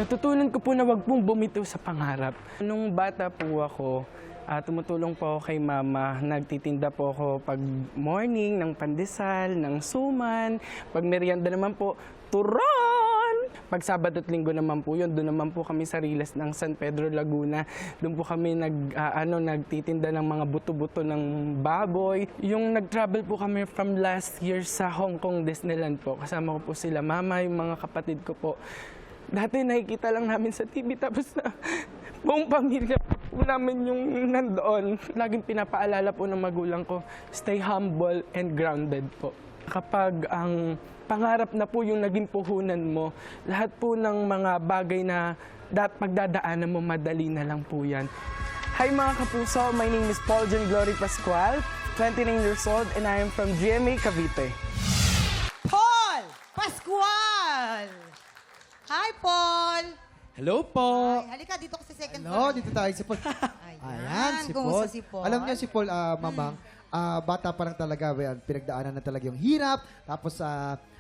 Natutunan ko po na wag pong bumitaw sa pangarap. Nung bata po ako, tumutulong po ako kay mama. Nagtitinda po ako pag morning ng pandesal, ng suman. Pag merienda naman po, turon! Pag Sabado at Linggo naman po yun, doon naman po kami sa Riles ng San Pedro, Laguna. Doon po kami nagtitinda ng mga buto-buto ng baboy. Yung nag-travel po kami from last year sa Hong Kong Disneyland po. Kasama ko po sila, mama, yung mga kapatid ko po. Dati nakikita lang namin sa TV, tapos buong pamilya po namin yung nandoon. Laging pinapaalala po ng magulang ko, stay humble and grounded po. Kapag ang pangarap na po yung naging puhunan mo, lahat po ng mga bagay na pagdadaanan mo, madali na lang po yan. Hi mga kapuso, my name is Paul John Glory Pascual, 29 years old, and I am from GMA Cavite. Paul Pascual! Hi, Paul! Hello po. Ay, halika, dito ko sa second Hello, floor. dito tayo si Paul. Ayan, si Paul. Kumusta si Paul? Alam niyo si Paul, mamang, bata pa lang talaga, pinagdaanan na talaga yung hirap. Tapos,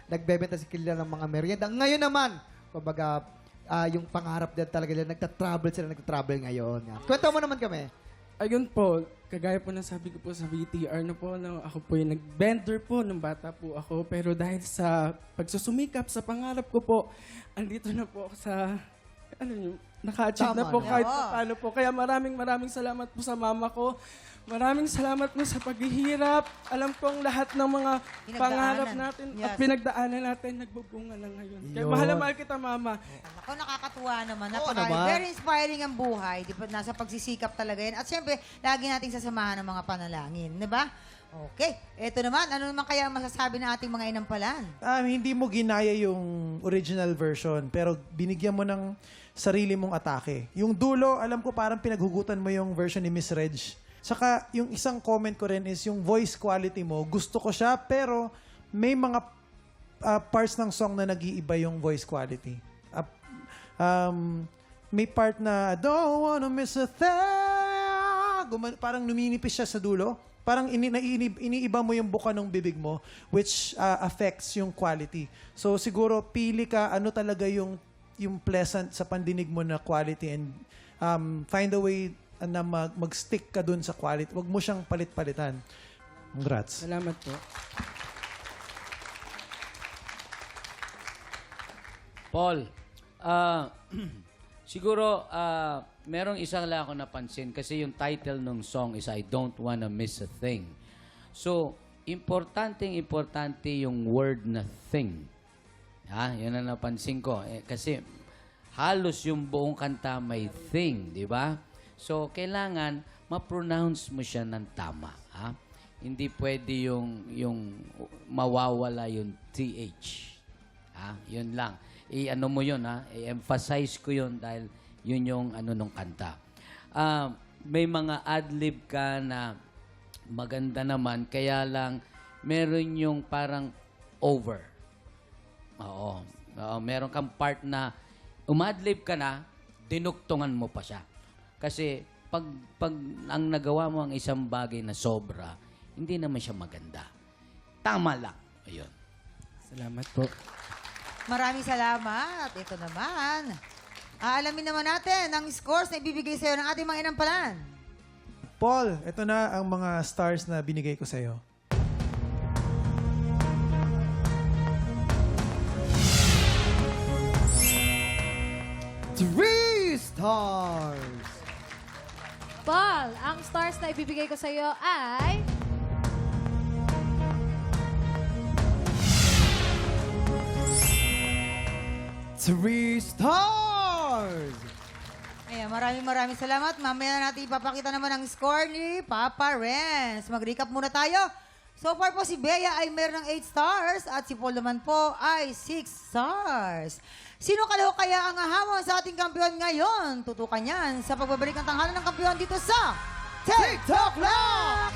nagbebenta si Kilila ng mga merienda. Ngayon naman, kumbaga, yung pangarap din talaga nila, nagtatravel ngayon. Kwento mo naman kami. Ayun po, kagaya po ng sabi ko po sa VTR na po, ako po yung nag-bender po nung bata po ako. Pero dahil sa pagsusumikap sa pangarap ko po, andito na po ako sa, naka-achieve na po Tama na. kahit paano po. Kaya maraming salamat po sa mama ko. Maraming salamat po sa paghihirap. Alam kong lahat ng mga pangarap natin at Yes. pinagdaanan natin, nagbubunga na ngayon. Kaya Yun. mahal na mahal kita, mama. Ako, nakakatuwa naman. Oo naman. Very inspiring ang buhay. Di ba? Nasa pagsisikap talaga yan. At syempre, lagi nating sasamahan ng mga panalangin. Di ba? Okay. Eto naman, ano naman kaya ang masasabi ng ating mga inampalan? Hindi mo ginaya yung original version, pero binigyan mo ng sarili mong atake. Yung dulo, alam ko parang pinaghugutan mo yung version ni Miss Reg. Saka yung isang comment ko rin is yung voice quality mo, gusto ko siya, pero may mga parts ng song na nag-iiba yung voice quality. May part na, don't wanna miss a thing. Parang numinipis siya sa dulo. Parang iniiba mo yung buka ng bibig mo, which affects yung quality. So siguro pili ka ano talaga yung pleasant sa pandinig mo na quality, and find a way na mag-stick ka dun sa quality. Huwag mo siyang palit-palitan. Congrats. Salamat po. Paul, siguro merong isang lang ako napansin kasi yung title ng song is I Don't Wanna Miss a Thing. So, importante yung word na thing. Yun ang napansin ko. Kasi halos yung buong kanta may thing, di ba? So, kailangan ma-pronounce mo siya ng tama. Hindi pwede yung mawawala yung TH. Yun lang. I-ano mo yun, I-emphasize ko yun dahil yun yung ano nung kanta. May mga ad-lib ka na maganda naman, kaya lang meron yung parang over. Oo, meron kang part na umadlib ka na, dinuktungan mo pa siya. Kasi pag ang nagawa mo ang isang bagay na sobra, hindi naman siya maganda. Tama lang. Ayun. Salamat po. Maraming salamat. Ito naman. Aalamin naman natin ang scores na ibibigay sa'yo ng ating mga inampalan. Paul, ito na ang mga stars na binigay ko sa'yo. Three stars! Paul, ang stars na ibibigay ko sa iyo ay... Three stars! Ayan, maraming salamat. Mamaya na natin ipapakita naman ang score ni Papa Renz. Mag-recap muna tayo. So far po si Bea ay meron ng 8 stars at si Paul naman po ay 6 stars. Sino kaya ang ahamon sa ating kampiyon ngayon? Tutukan yan sa pagbabalik ng tanghalan ng kampiyon dito sa TikTok Lock!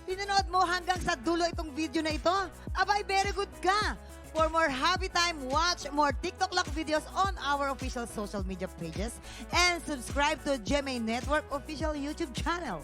Pinanood mo hanggang sa dulo itong video na ito? Abay, very good ka! For more happy time, watch more TikTok Lock videos on our official social media pages and subscribe to GMA Network official YouTube channel.